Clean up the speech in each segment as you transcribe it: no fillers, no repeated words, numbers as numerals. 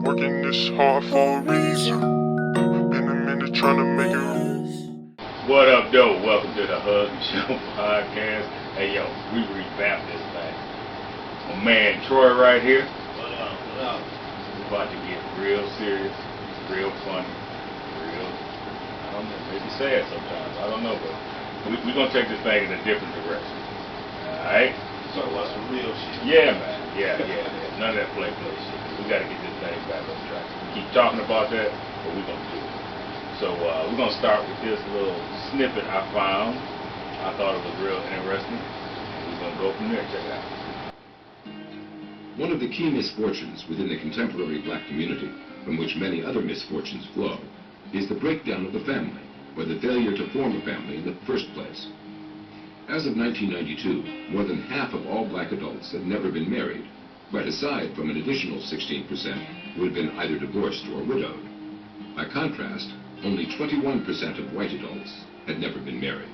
Working this hard for a reason. Been a minute trying to make it. What up, though? Welcome to the Hus-Band Show podcast. Hey, yo, we revamped this thing. My man Troy right here. What up? What up? We're about to get real serious, real funny, real, I don't know, maybe sad sometimes. I don't know, but we're going to take this thing in a different direction. Alright? Talk about some real shit. Yeah, man. Yeah. None of that play shit. We got to get this thing back on track. We keep talking about that, but we're going to do it. So we're going to start with this little snippet I found. I thought it was real interesting. We're going to go from there. Check it out. One of the key misfortunes within the contemporary black community, from which many other misfortunes flow, is the breakdown of the family, or the failure to form a family in the first place. As of 1992, more than half of all black adults had never been married, quite aside from an additional 16% who had been either divorced or widowed. By contrast, only 21% of white adults had never been married.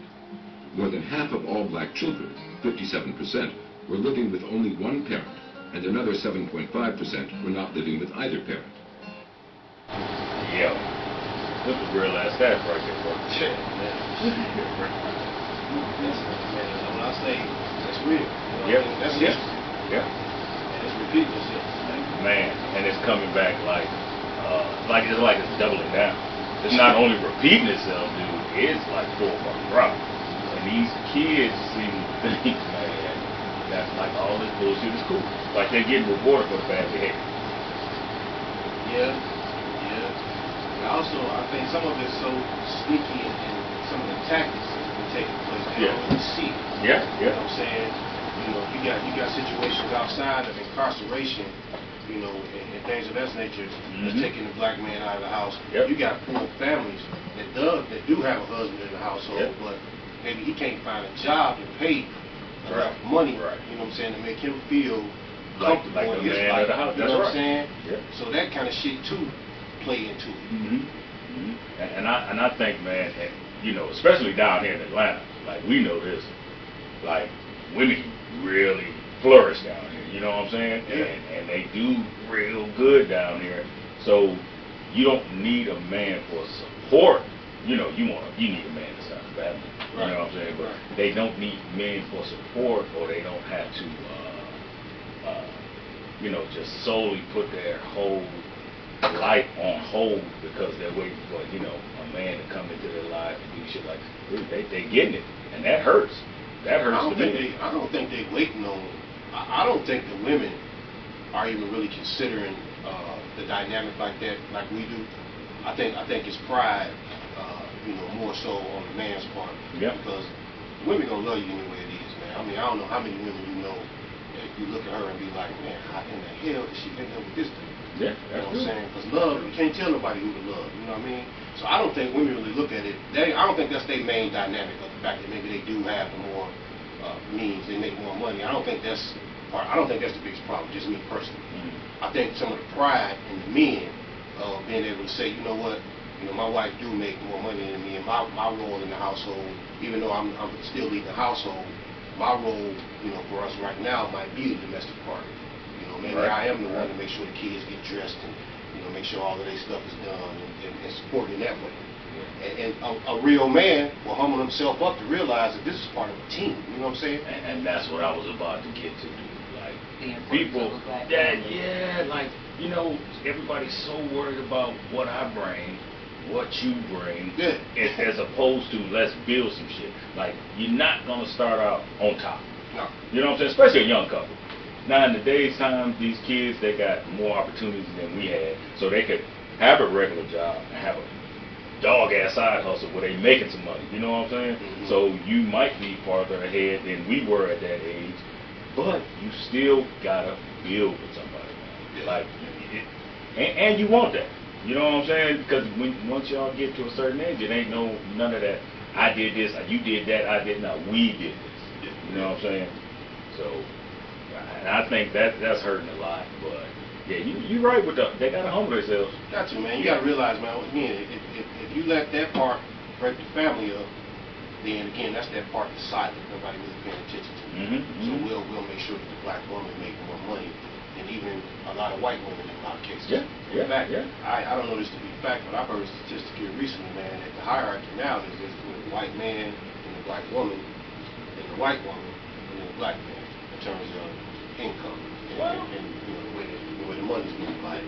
More than half of all black children, 57%, were living with only one parent, and another 7.5% were not living with either parent. Yo, this is real ass stats right there, bro. Shit, man. When I say that's real, Yep. That's Yeah. history. Yeah. And it's repeating itself. Man, and it's coming back like it's doubling down. It's not only repeating itself, dude. It's like full fucking drop. And these kids seem to think, man, that's like all this bullshit is cool. Like they're getting rewarded for the bad behavior. Yeah. And also, I think some of it's so sneaky and some of the tactics that have been taking place. They don't really see it. Yeah. You know what I'm saying? You know, you got situations outside of incarceration, you know, and things of that nature, that's taking the black man out of the house. Yep. You got poor families that do have a husband in the household, Yep. but maybe he can't find a job to pay enough money, Right. you know what I'm saying, to make him feel Like comfortable the in his man life. of the house. You That's know right. what I'm saying? Yep. So that kind of shit too play into it. And I think, man, and, you know, especially down here in Atlanta, like we know this, like women really flourish down here. You know what I'm saying? Yeah. And they do real good down here. So you don't need a man for support. You know, you need a man to start a family. You Right. know what I'm saying? But Right. they don't need men for support, or they don't have to, you know, just solely put their whole life on hold because they're waiting for, you know, a man to come into their life and do shit like that. Dude, they getting it, and that hurts. That hurts to me. I don't think they waiting on. I don't think the women are even really considering the dynamic like that, like we do. I think it's pride, you know, more so on the man's part. Yeah. Because women gonna love you anyway it is, man. I mean, I don't know how many women you know that you look at her and be like, man, how in the hell did she end up with this thing? Yeah, You that's know what true. I'm saying? Because love, you can't tell nobody who to love. You know what I mean? So I don't think women really look at it. I don't think that's their main dynamic of the fact that maybe they do have the more means, they make more money. I don't think that's the biggest problem. Just me personally. I think some of the pride in the men of being able to say, you know what, you know, my wife do make more money than me, and my role in the household, even though I'm still leading the household, my role, you know, for us right now might be the domestic part. You know, maybe Right. I am the one to make sure the kids get dressed and, you know, make sure all of their stuff is done and support in that way. And a real man will humble himself up to realize that this is part of a team. You know what I'm saying? And that's what I was about to get to, dude. Like, The importance people, of a black yeah, like, you know, everybody's so worried about what I bring, what you bring, Yeah. as opposed to let's build some shit. Like, you're not gonna start out on top. No. You know what I'm saying? Especially a young couple. Now, in today's time, these kids, they got more opportunities than we had, so they could have a regular job and have a dog-ass side hustle where they making some money. You know what I'm saying? Mm-hmm. So you might be farther ahead than we were at that age, but you still gotta build with somebody. Yeah. Like, and you want that. You know what I'm saying? Because once y'all get to a certain age, it ain't none of that. I did this, you did that, I did not. We did this. You know what I'm saying? So, and I think that's hurting a lot. But yeah, you right with they gotta humble themselves. Got to, man. You got to realize, man, again, if you let that part break the family up, then again, that's that part that's silent. Nobody really paying attention to. So we'll make sure that the black woman make more money than even a lot of white women in a lot of cases. Yeah, yeah, In fact, yeah. I don't know this to be fact, but I've heard a statistic here recently, man, that the hierarchy now is between the white man and the black woman, and the white woman and the black man in terms of income and you know, the way the money's moved by it.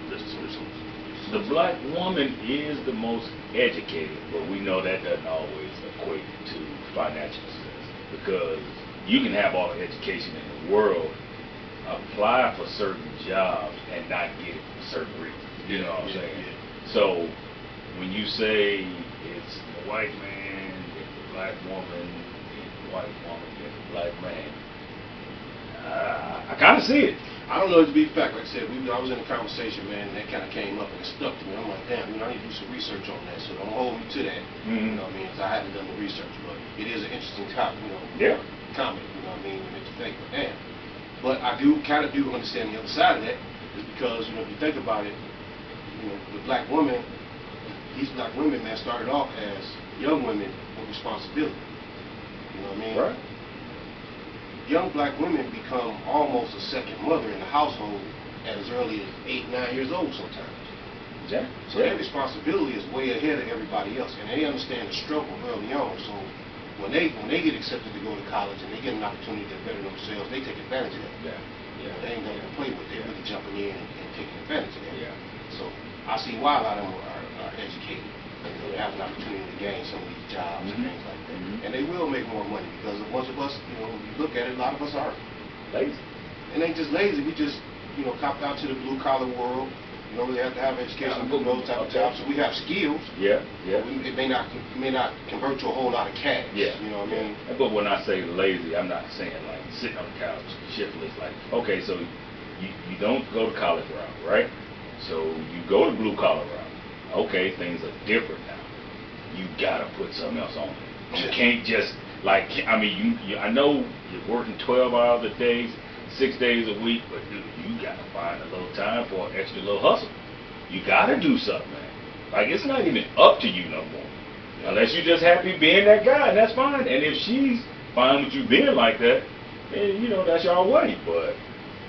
The black woman is the most educated, but we know that doesn't always equate to financial success, because you can have all the education in the world, apply for certain jobs, and not get it for certain reasons. You know what I'm saying? So when you say it's the white man, it's the black woman, it's the white woman, it's the black man, I kind of see it. I don't know it to be fact. Like I said, I was in a conversation, man, and that kind of came up and it stuck to me. I'm like, damn, you know, I need to do some research on that. So don't hold me to that. You know what I mean? 'Cause I haven't done the research, but it is an interesting topic, you know. Yeah. Comment, you know what I mean? When it's fake, but damn. But I do kind of do understand the other side of that, is because, you know, if you think about it, you know, the black women, these black women, man, started off as young women with responsibility. You know what I mean? Right. Young black women become almost a second mother in the household at as early as 8, 9 years old sometimes. Yeah. So their responsibility is way ahead of everybody else, and they understand the struggle early on. So when they get accepted to go to college and they get an opportunity to better themselves, they take advantage of that. Yeah. You know, they ain't gonna play with it. They're really jumping in and taking advantage of that. Yeah. So I see why a lot of them are educated. You know, they have an opportunity to gain some of these jobs and things like that. And they will make more money because a bunch of us, you know, you look at it, a lot of us are Lazy. and ain't just lazy. We just, you know, copped out to the blue collar world. You don't really have to have education to do those type of jobs. So we have skills. Yeah. Yeah. It may not convert to a whole lot of cash. Yeah. You know what I mean? But when I say lazy, I'm not saying like sitting on the couch shiftless. Like, okay, so you don't go to college route, right? So you go to blue collar route. Okay, things are different now. You gotta put something else on it. You can't just like, I mean, you I know you're working 12 hours a day, 6 days a week, but dude, you gotta find a little time for an extra little hustle. You gotta do something, man. Like, it's not even up to you no more. Unless you're just happy being that guy, and that's fine. And if she's fine with you being like that, then, you know, that's your way. But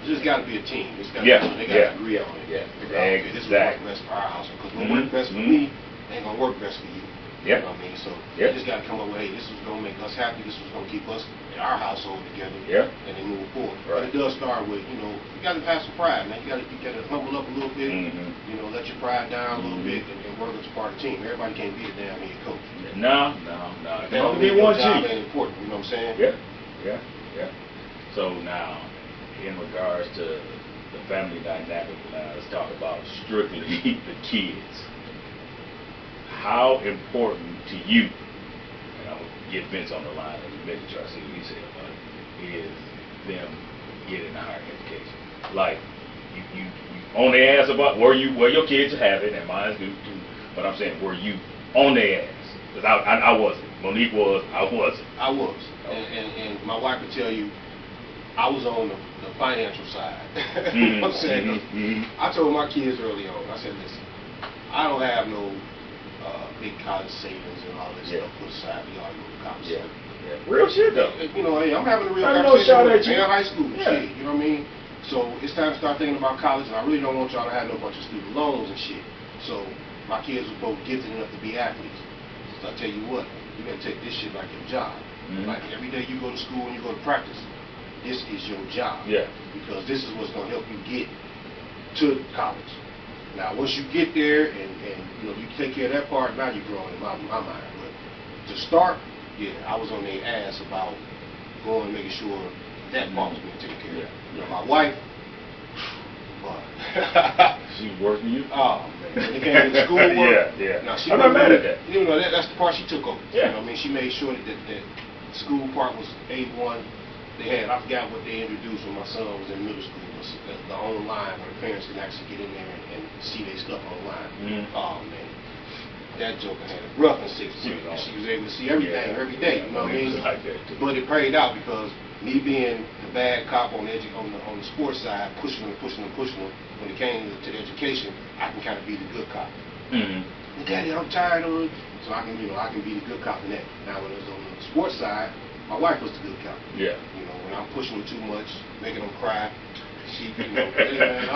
It's just got to be a team. It's got Yeah, they got to yeah, agree on it. yeah, Figure out, okay, this will work exactly. best for our house. Because what works best for me ain't gonna work best for you. Yep. You know what I mean? So Yep. you just got to come up with, hey, this is gonna make us happy. This is gonna keep us in our household together. Yep. And then move forward. Right. But it does start with, you know, you got to have some pride, man. You got to humble up a little bit. You know, let your pride down a little bit, and work as part of the team. Everybody can't be a damn head coach. No. It can only be Your one job chief. ain't important. You know what I'm saying? Yeah. So now, in regards to the family dynamic, now let's talk about strictly the kids. How important to you, and I'm gonna get Vince on the line in a minute, try to see what he said about it, is them getting a higher education. Like, you on their ass about where your kids have it, and mine do too. But I'm saying, were you on their ass? Because I wasn't. Monique was. I wasn't. I was. And my wife would tell you, I was on the financial side. You know what I'm saying? I told my kids early on, I said, listen, I don't have no big college savings and all this stuff put aside. We all go to college. Yeah. Real shit though. You know, hey, I'm having a real I know, shout conversation at you. in high school. Yeah. Shit, you know what I mean? So it's time to start thinking about college, and I really don't want y'all to have no bunch of student loans and shit. So my kids were both gifted enough to be athletes. So I tell you what, you gotta take this shit like your job. Like every day you go to school and you go to practice, this is your job. Yeah. Because this is what's gonna help you get to college. Now once you get there and you know you take care of that part, now you're growing in my mind. But to start, yeah, I was on their ass about going and making sure that part was being taken care of. You know, my wife, She was working you? oh man, when it came to schoolwork, yeah. now she I'm not mad at that. You know, that's the part she took over. Yeah. You know what I mean? She made sure that the school part was A1. They had, I forgot what they introduced when my son was in middle school, was the online where the parents can actually get in there and see their stuff online. Oh man, that joker had it rough in 6th grade. She was able to see everything every day. You know what I mean? Like that too. But it paid out because me being the bad cop on the sports side, pushing them. When it came to the education, I can kind of be the good cop. Daddy, I'm tired of it. So I can be the good cop in that. Now when it was on the sports side, my wife was the good cop. Yeah. You know, when I'm pushing them too much, making them cry,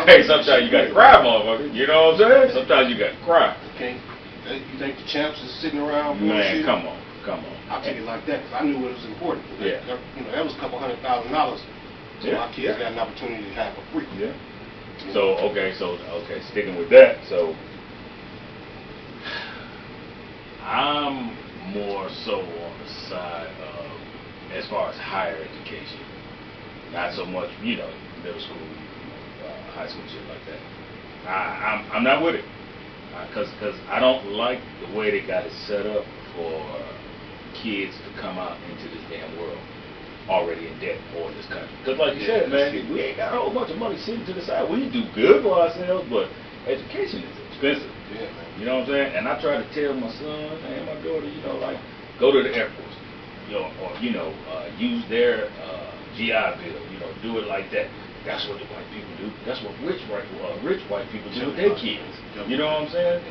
Hey, sometimes you gotta cry, motherfucker. You know what I'm saying? Sometimes you gotta cry. You think the champs is sitting around? Man, come on. I'll take it like that because I knew it was important. Yeah. That was a couple $100,000. So my kids got an opportunity to have for free. Yeah. So sticking with that. So I'm more so on the side of, as far as higher education, not so much, middle school, high school, shit like that. I'm not with it, because I don't like the way they got it set up for kids to come out into this damn world already in debt for this country. Because like you said, man, we ain't got a whole bunch of money sitting to the side. We do good for ourselves, but education is expensive. Yeah, man. You know what I'm saying? And I try to tell my son and my daughter, like, go to the Air Force, or use their GI Bill, do it like that. That's what the white people do. That's what rich white people do with their kids. You know what I'm saying?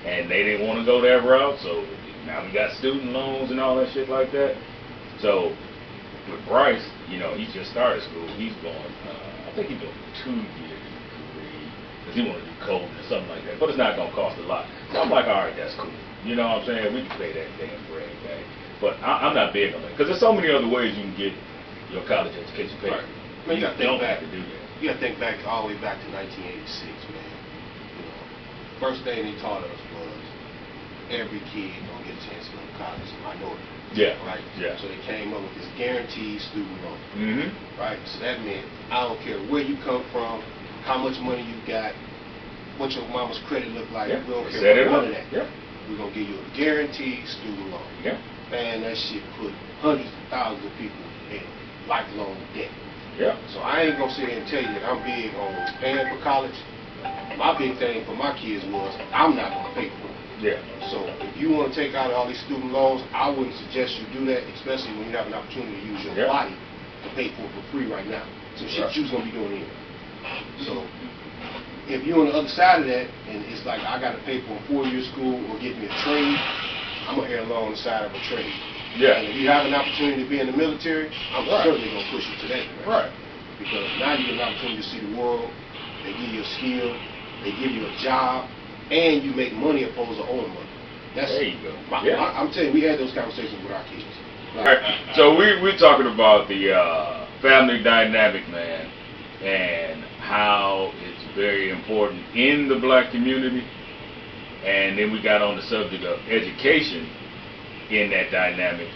And they didn't want to go that route, so now we got student loans and all that shit like that. So with Bryce, he just started school. He's going, I think he's doing 2 years degree, because he want to do coding or something like that. But it's not going to cost a lot. So I'm like, all right, that's cool. You know what I'm saying? We can pay that damn bread back. But I'm not big on that, because there's so many other ways you can get your college education paid. Right. Man, you don't have to do that. You got to think back all the way back to 1986, man. First thing they taught us was every kid gonna get a chance to go to college, a minority. Yeah. Right? Yeah. So they came up with this guaranteed student loan. Mm-hmm. Right? So that meant I don't care where you come from, how much money you got, what your mama's credit look like. Yeah. We don't care about none of that. Yeah. We're gonna give you a guaranteed student loan. Yeah. Man, that shit put hundreds of thousands of people in lifelong debt. Yeah. So I ain't gonna sit here and tell you that I'm big on paying for college. My big thing for my kids was I'm not gonna pay for it. Yeah. So if you want to take out all these student loans, I wouldn't suggest you do that, especially when you have an opportunity to use your body to pay for it for free right now. So shit you're gonna be doing anyway. So if you're on the other side of that, and it's like I got to pay for a 4-year school or get me a trade, I'm gonna err along the side of a trade. Yeah. And if you have an opportunity to be in the military, I'm certainly gonna push you to that direction. Right. Because now you get an opportunity to see the world. They give you a skill. They give you a job. And you make money opposed to owing money. There you go. I'm telling you, we had those conversations with our kids. All right. So we're talking about the family dynamic, man, and how it's very important in the black community. And then we got on the subject of education in that dynamic.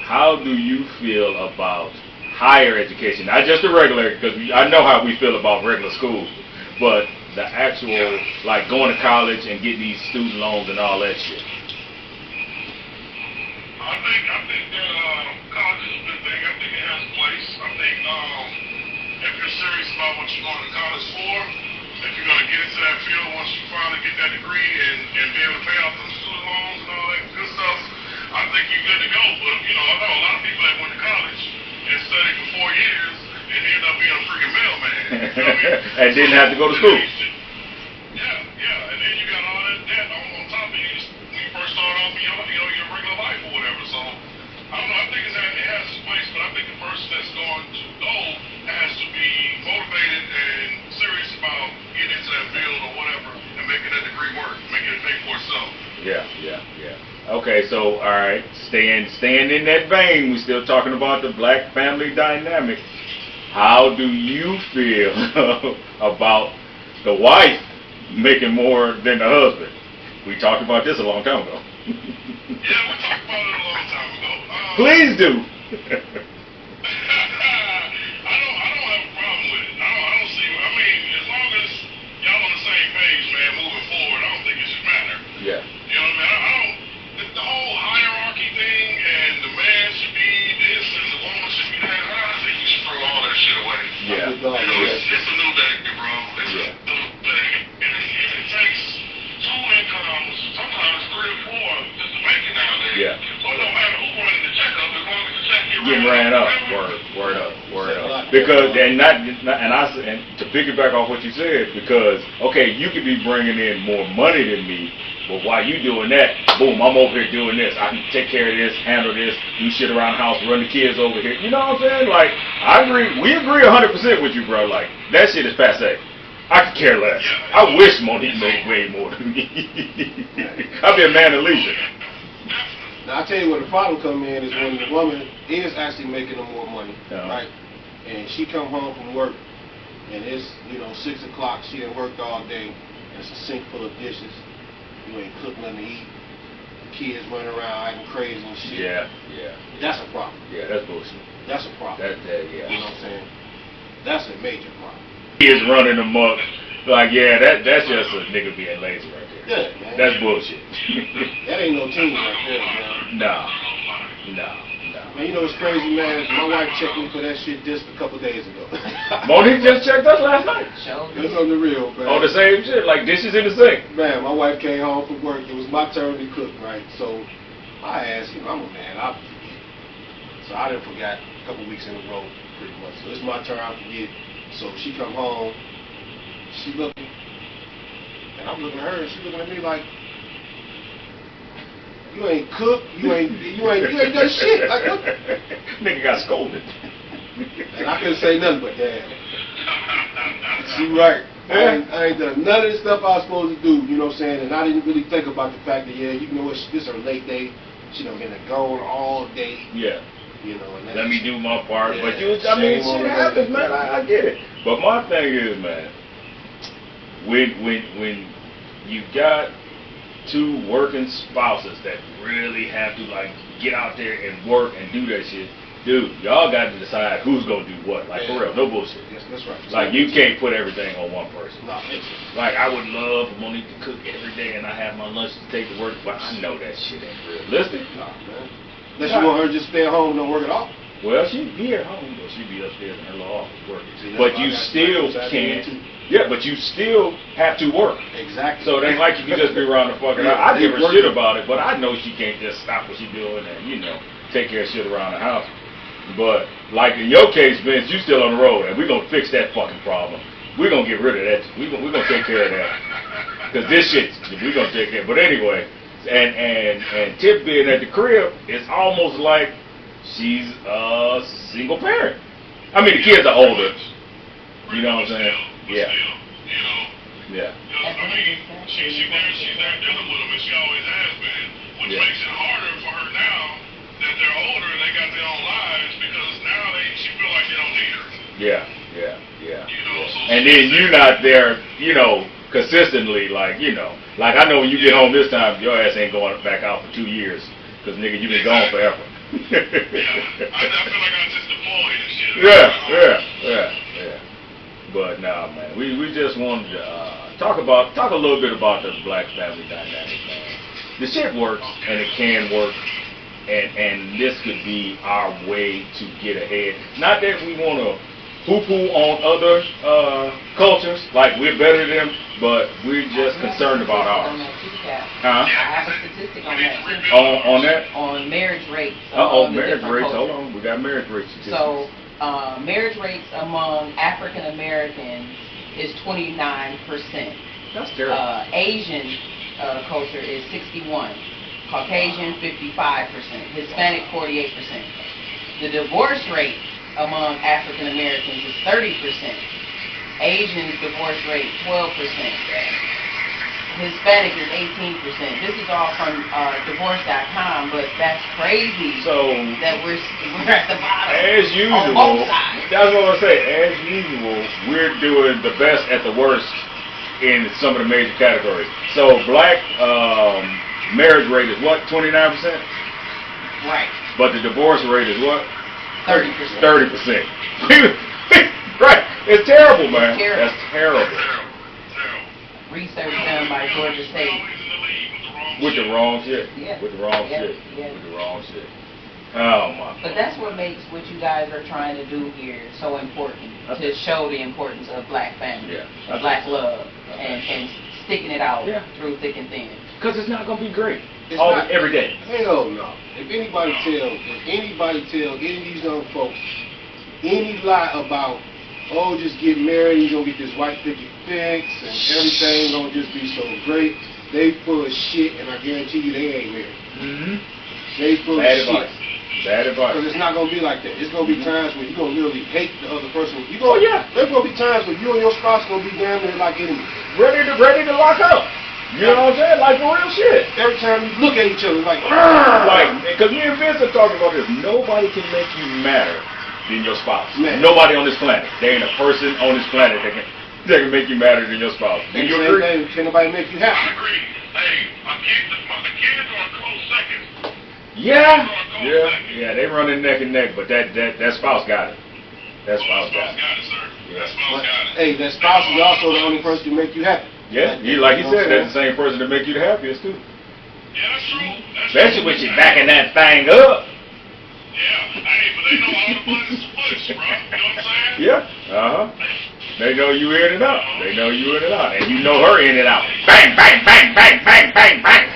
How do you feel about higher education? Not just the regular, because I know how we feel about regular schools, but the actual, like going to college and getting these student loans and all that shit. I think that college is a good thing. I think it has a place. I think if you're serious about what you're going to college for, if you're going to get into that field once you finally get that degree and be able to pay off those student loans and all that good stuff, I think you're good to go. But, I know a lot of people that went to college and studied for 4 years and ended up being a freaking mailman. You know what I mean? And didn't have to go to school. Yeah. And then you got all that debt on top of you when you first start off your regular life or whatever. So, I don't know. I think it has its place, but I think the person that's going to go has to be motivated and serious about getting into that field or whatever and making that degree work, making it pay for itself. Yeah. Okay, so all right, staying in that vein, we're still talking about the black family dynamic. How do you feel about the wife making more than the husband? We talked about this a long time ago. Yeah, we talked about it a long time ago. Please do. I don't have a problem with it. I don't see. I mean, as long as y'all on the same page, man, moving forward, I don't think it should matter. Yeah. You know what I mean? I don't. The whole hierarchy thing, and the man should be this and the woman should be that. I think you should throw all that shit away. Yeah. It's a new day, bro. It's a new day, and it takes 2 incomes, sometimes 3 or 4, just to make it nowadays. Yeah. So it don't matter who running the checkup, as long as the check Getting ran up. Word up. Because and to piggyback off what you said, because okay, you could be bringing in more money than me, but while you doing that, boom, I'm over here doing this. I can take care of this, handle this, do shit around the house, run the kids over here. You know what I'm saying? Like, I agree. We agree 100% with you, bro. Like, that shit is passe. I could care less. I wish Monique made way more than me. I'd be a man of leisure. Now, I tell you where the problem come in is when the woman is actually making them more money, right? And she come home from work, and it's, 6 o'clock, she done worked all day, and it's a sink full of dishes. You ain't cooked nothing to eat. The kids running around acting crazy and shit. Yeah. That's a problem. Yeah, that's bullshit. That's a problem. Yeah. You know what I'm saying? That's a major problem. Kids running amok. Like, yeah, that's just a nigga being lazy right there. Yeah, man. That's bullshit. That ain't no team right there, man. No. Man, you know what's crazy, man? My wife checked me for that shit just a couple days ago. Monique just checked us last night. It's on the real, man. On the same shit, like dishes in the sink. Man, my wife came home from work. It was my turn to cook, right? So I asked him, I'm a man, I forget. So I done forgot a couple weeks in a row, pretty much. So it's my turn, I forget. So she come home, she looking, and I'm looking at her, and she looking at me like, you ain't cooked, you ain't done shit. Like, what? Nigga got scolded. And I couldn't say nothing but damn. She right. I ain't done none of the stuff I was supposed to do, you know what I'm saying? And I didn't really think about the fact that, this is her late day. She done been gone all day. Yeah. And let me do my part. Yeah, but shit happens, man. I get it. But my thing is, man, when you got two working spouses that really have to like get out there and work and do that shit, dude, y'all got to decide who's gonna do what. Like, for real, no bullshit. Yes, that's right. Like, you can't put everything on one person. No, like, I would love for Monique to cook every day and I have my lunch to take to work, but I know that shit ain't realistic. Nah, man. Unless you want her to just stay at home and don't work at all. Well, she'd be at home, but she'd be upstairs in her little office working. See, but you still can't. Yeah, but you still have to work. Exactly. So it ain't like you can just be around the fucking house. I give her shit about it, but I know she can't just stop what she's doing and, take care of shit around the house. But, like in your case, Vince, you still on the road, and we're going to fix that fucking problem. We're going to get rid of that. We're going to take care of that. Because this shit, we're going to take care of it. But anyway, and Tip being at the crib, it's almost like she's a single parent. I mean, the kids are older. You know what I'm saying? Yeah. Yeah. I mean, she's there dealing with them, and she always has been, which makes it harder for her now that they're older and they got their own lives, because now she feel like they don't need her. Yeah. And then you're not there, consistently, like I know when you get home this time, your ass ain't going back out for 2 years, because nigga, you been gone forever. I feel like I just deployed and shit. Yeah. But nah, man, we just wanted to talk a little bit about the black family dynamic, man. The shit works, and it can work, and this could be our way to get ahead. Not that we want to poo-poo on other cultures, like we're better than them, but we're just concerned about ours. I have a statistic on that too. On that? On marriage rates. Marriage rates. Hold on, we got marriage rates. So, marriage rates among African Americans is 29%. That's terrible. Asian culture is 61%. Caucasian 55%. Hispanic 48%. The divorce rate among African Americans is 30%. Asians divorce rate 12%. Hispanic is 18%. This is all from divorce.com, but that's crazy. So that we're at the bottom. As usual, on both sides. That's what I say. As usual, we're doing the best at the worst in some of the major categories. So black marriage rate is what? 29%. Right. But the divorce rate is what? 30%. 30%. Right. It's terrible, man. It's terrible. That's terrible. Research done by Georgia State. With the wrong shit. Yeah. With the wrong shit. Yeah. With the wrong shit. Oh my. But that's what makes what you guys are trying to do here so important, to show the importance of black family, black love, and sticking it out through thick and thin. Because it's not going to be great every day. Hell no. If anybody tell any of these young folks any lie about oh, just get married, you're gonna get this white picket fix, and everything gonna just be so great. They full of shit, and I guarantee you they ain't married. Mm-hmm. They full Bad of advice. shit. Bad advice. Because it's not gonna be like that. It's gonna be times where you're gonna literally hate the other person. Oh, yeah. There's gonna be times where you and your spouse gonna be damn near like enemies. Ready to lock up. You know what I'm saying? Like for real shit. Every time you look at each other, like, Because me and Vince are talking about this. Nobody can make you madder than your spouse. Man. Nobody on this planet. There ain't a person on this planet that can make you madder than your spouse. Do and you same agree? thing, can nobody make you I happy? agree. Hey, the kids are a close second. Yeah, they running neck and neck, but that spouse got it. That spouse got it. Sir. Yeah. That spouse got it. Hey, that spouse is also the only person to make you happy. Yeah, like you said, that's the same person to make you the happiest too. Yeah, that's true. Especially when she's backing that thing up. Yeah, hey, but they know all the buttons push, bro. You know what I'm saying? Yeah, They know you in and out. They know you in and out. And you know her in and out. Bang, bang, bang, bang, bang, bang, bang.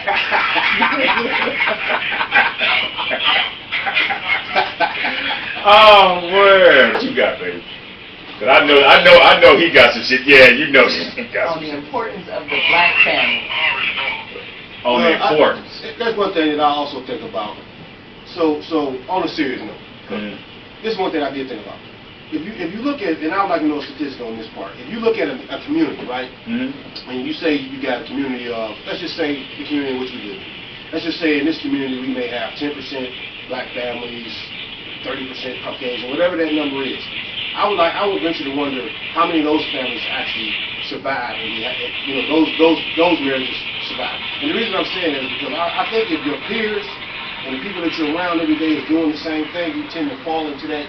Oh, man. What you got, baby? Cause I know he got some shit. Yeah, you know he got On some the shit. importance of the black family. On the importance. That's one thing that I also think about. So on a serious note, this is one thing I did think about. If you look at, and I would like to know a statistic on this part. If you look at a community, right, and you say you got a community of, let's just say the community in which we live. Let's just say in this community we may have 10% black families, 30% Caucasian, whatever that number is. I would venture to wonder how many of those families actually survive, and those marriages survive. And the reason I'm saying that is because I think if your peers and the people that you're around every day is doing the same thing, you tend to fall into that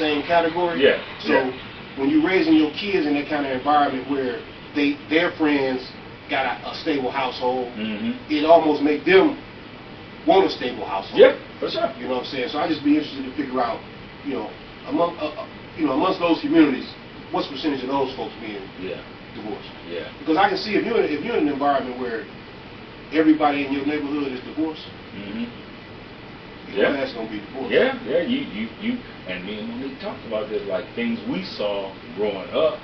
same category. Yeah. So when you're raising your kids in that kind of environment where their friends got a stable household, it almost make them want a stable household. Yeah, for sure. You know what I'm saying? So I just be interested to figure out, amongst those communities, what's the percentage of those folks being divorced? Yeah. Because I can see if you're in an environment where everybody in your neighborhood is divorced, that's gonna be divorced. Yeah. You and me and Monique talked about this, like things we saw growing up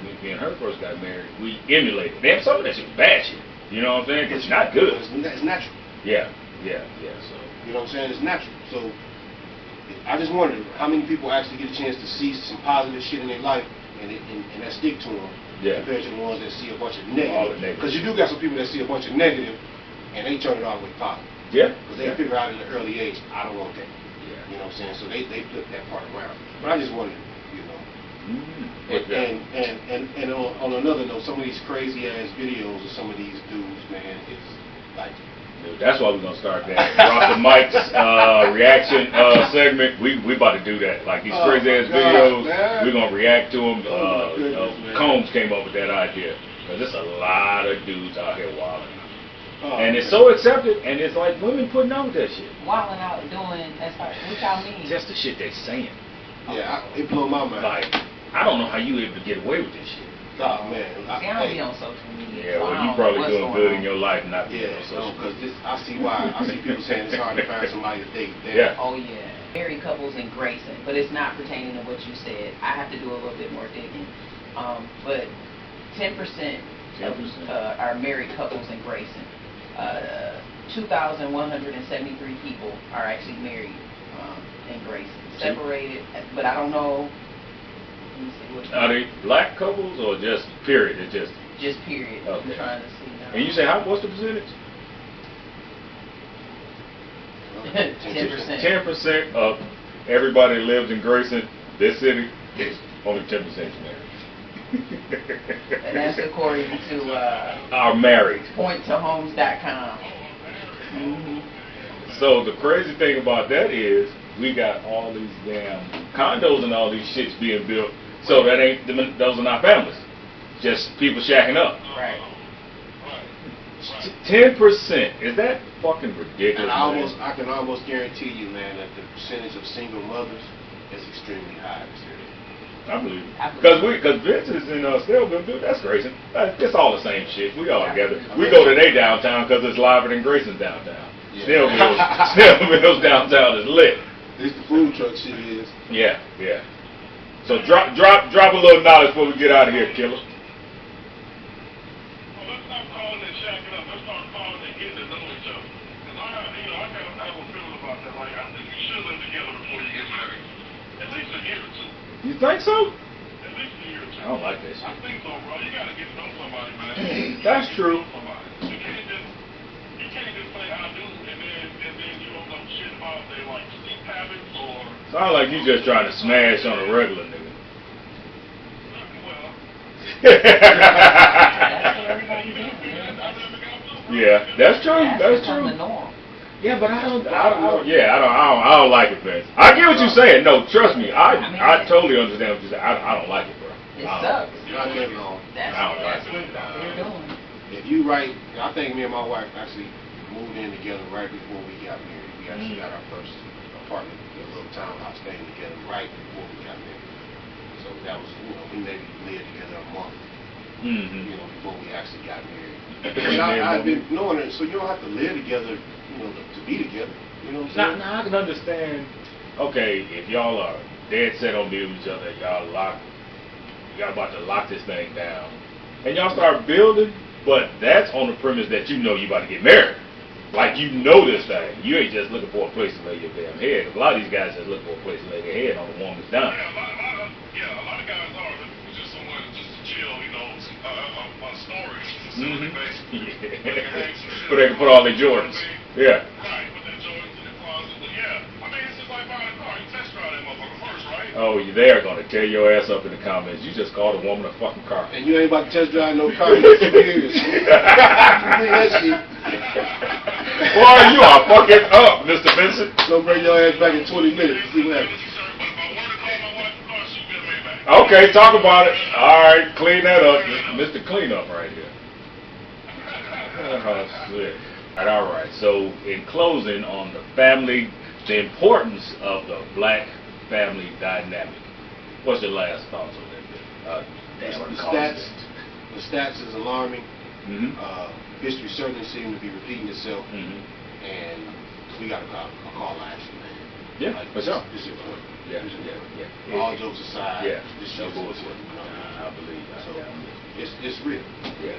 when me and her first got married. We emulated. Damn, some of that shit was bad shit. You know what I'm saying? It's not good. It's natural. Yeah. So you know what I'm saying? It's natural. So I just wondered how many people actually get a chance to see some positive shit in their life and that stick to them compared to the ones that see a bunch of negative. Because you do got some people that see a bunch of negative and they turn it all the way positive. Yeah. Because they figure out at an early age, I don't want that. Yeah. You know what I'm saying? So they flip that part around. But I just wondered, And on another note, some of these crazy ass videos of some of these dudes, man, it's like. Dude, that's why we're gonna start that. Drop the mics reaction segment. We about to do that. Like these crazy ass videos, we're gonna react to them. Combs came up with that idea because there's a lot of dudes out here wilding. And it's so accepted, and it's like women putting on with that shit. Wilding out doing, as far what y'all mean? Just the shit they saying. Yeah, it blew my mind. Like, I don't know how you able to get away with this shit. Oh man, I don't be on social media. Yeah, so well, you probably doing good in your life, not being on social media. because I see why. I see people saying it's hard to find somebody to date. Yeah. Oh yeah, married couples in Grayson, but it's not pertaining to what you said. I have to do a little bit more digging. But 10% are married couples in Grayson. 2,173 people are actually married in Grayson. Separated, but I don't know. Let me see what. Are they black couples or just period? It's just period. Okay. I'm trying to see now. And you say what's the percentage? 10%. 10% of everybody that lives in Grayson, this city, is only 10% married. And that's according to are married. pointtohomes.com. So the crazy thing about that is we got all these damn condos and all these shits being built. So those are not families, just people shacking up. Right. 10%, is that fucking ridiculous? And I can almost guarantee you, man, that the percentage of single mothers is extremely high this year. I believe it. Because Vince is in Snellville, dude, that's Grayson. It's all the same shit. We all together. We go to their downtown because it's liver than Grayson's downtown. Yeah. Snellville's downtown is lit. At least the food truck shit is. Yeah. So drop a little knowledge before we get out of here, Killer. Well, let's stop calling and shacking up. Let's start calling and getting to know each other. Because I kind of have a feeling about that. Like, I think you should live together before you get married. At least a year or two. You think so? At least a year or two. I don't like this. I think so, bro. You gotta get to know somebody, man. That's true. You can't just say I do, and then you don't know shit about their like sleep habits or. Sounds like you just trying to smash on a regular nigga. Well. That's what everybody does. Yeah, that's true. That's become true. the norm. Yeah, but I don't like it, man. I get what you're saying. No, trust me. I totally understand what you're saying. I don't like it, bro. It sucks. Not that long. That's I don't what like we're doing. If you write, I think me and my wife actually moved in together right before we got married. We actually got our first apartment, a little townhouse staying together right before we got married. So that was, we maybe lived together a month, before we actually got married. But I've been knowing it, so you don't have to live together, to be together. You know what I'm saying? Now I can understand. Okay, if y'all are dead set on being with each other, y'all about to lock this thing down, and y'all start building. But that's on the premise that you about to get married. Like, this thing. You ain't just looking for a place to lay your damn head. A lot of these guys just look for a place to lay their head on the woman's done. Yeah, a lot of guys are looking for just somewhere just to chill, on storage facility, basically. But they can put all their Jordans. Yeah. Right, put their Jordans in the closet. But yeah, it's just like buying a car. You test drive that motherfucker first, right? Oh, they're going to tear your ass up in the comments. You just called a woman a fucking car. And you ain't about to test drive no car in 2 years. That shit. Boy, you are fucking up, Mr. Vincent. Go bring your ass back in 20 minutes. See what happens. Okay, talk about it. All right, clean that up. Mr. Cleanup right here. Oh, shit. All right, so in closing on the family, the importance of the black family dynamic, what's your last thoughts on that? The stats is alarming. Mm-hmm. History certainly seems to be repeating itself, and we got to call action, man. Yeah, like, for sure. This is important. Yeah. All jokes aside, this shit is bullshit. important. I believe that. So it's real. Yeah.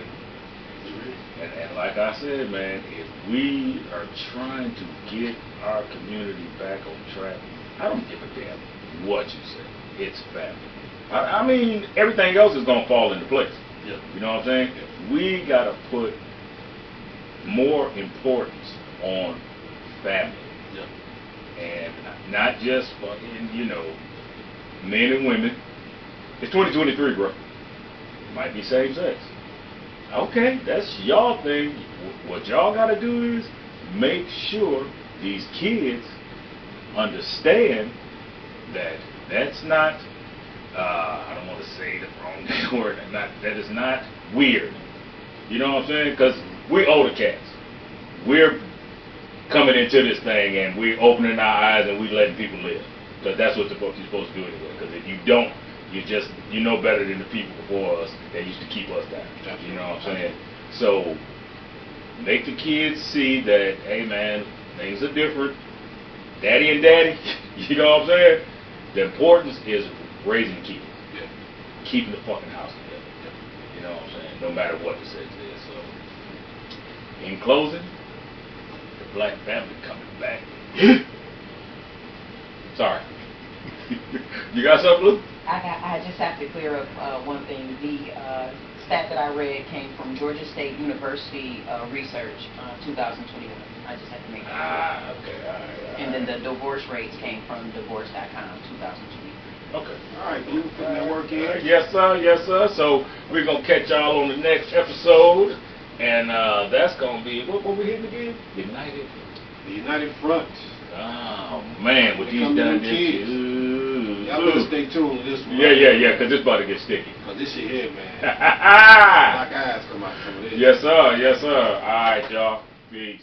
It's real. And like I said, man, if we are trying to get our community back on track, I don't give a damn what you say. It's family. I mean, everything else is going to fall into place. Yeah. You know what I'm saying? We got to put more importance on family. Yeah. And not just fucking, men and women. It's 2023, bro. Might be same sex. Okay, that's y'all thing. What y'all got to do is make sure these kids understand that that's not, I don't want to say the wrong word, that is not weird. You know what I'm saying? Because we're older cats. We're coming into this thing and we're opening our eyes and we're letting people live. Because that's what you're supposed to do anyway. Because if you don't, you know better than the people before us that used to keep us down. You know what I'm saying? So make the kids see that, hey man, things are different. Daddy and daddy, you know what I'm saying? The importance is raising kids. Yeah. Keeping the fucking house together. Yeah. You know what I'm saying? No matter what the sex is. So in closing, the black family coming back. Sorry. You got something, Luke? I just have to clear up one thing. The stat that I read came from Georgia State University research 2021. I just had to make that clear. Okay, all right. And then the divorce rates came from divorce.com 2023. Okay. All right, you putting that work in? Yes, sir. Yes, sir. So we're going to catch y'all on the next episode. And that's going to be, what we hitting again? United. The United Front. Oh, man, with these done kids. Y'all better stay tuned to this one. Yeah, because this about to get sticky. Because this shit here, man. Black eyes come out from this. Yes, sir. Yes, sir. All right, y'all. Peace.